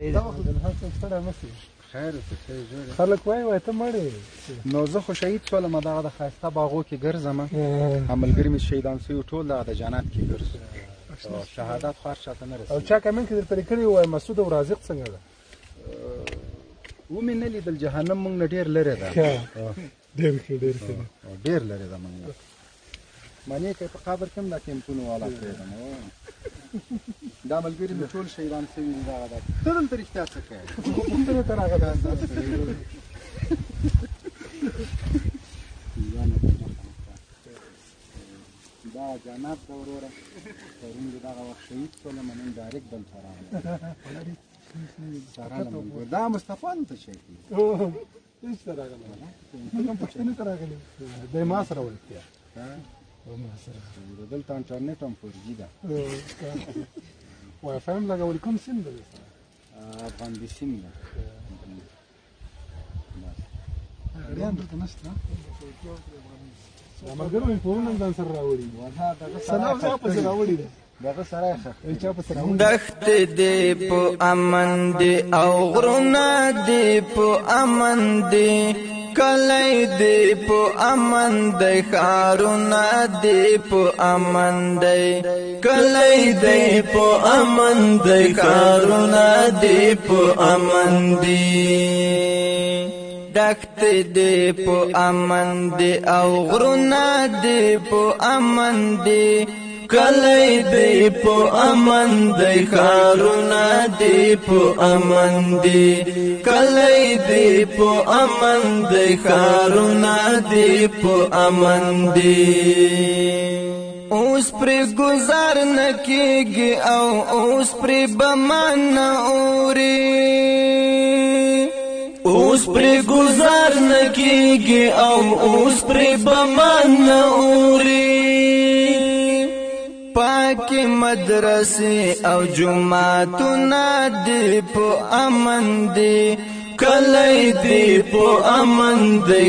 دا وخت د هر څه ستړی مه شې. خیر اوسه ښه یې جوړ یې. خلک وایي ته مړ یې. نو زه خو شهید شولم دغه د ښایسته باغو کې ګرځم هم ملګري مې شهیدان سوي ټول دغه د جنت کې ګرځو. شهادت خو هر چا ته نه رسېږي. او چا کمنټ کې درته لیکلي ووایي مسعود او رازق څنګه ده؟ ومې نه لیدل جهنم موږ نه ډېر لرې ده. ډېر ښه ډېر ښه ډېر لرې ده موږ نه. منې که په قبر کې هم دا کیمپونه والا پرېږدم. دا ملګري مې ټول شهیدان سوي دي دغه ده. ته دلته رښتیا څه کوې؟ پوښتنې ته راغلی. دا جنت ده وروره. پرون دې دغه وخت شهید شولم نن ډایرکټ دلته راغلم. دا مصطفی دلته شهید دی. هېڅ ته راغلی کوم پوښتنې ته راغلی دی ما سره وړتیا دلته انټرنېټ هم فورجي ده. وای فای هم لګولی. کوم سیم ده؟ افغاني سیم ده. اړیان دلته نشته. دا ملګرو مې فون هم ځان سره راوړي. سلام چا پسې راوړي دی؟ دغه سره چا پسې راوړي؟ دښتې دې په امن دي او غرونه دې په امن دي کلی دې په امن دی ښارونه دې په امن دی کلی دې په امن دی ښارونه دې په امن دي دښتې دې په امن دي او غرونه دې په امن دي کلی دې په امن دی ښارونه دې په امن دي کلی دې په امن دی ښارونه دې په امن دي اوس پرې ګذار نه کېږي او اوس پرې بمان نه اوري اوس پرې ګذار نه کېږي او اوس پرې بمان نه اوري پاکی مدرسې او جماعتونه دې په امن دي کلی دې په امن دی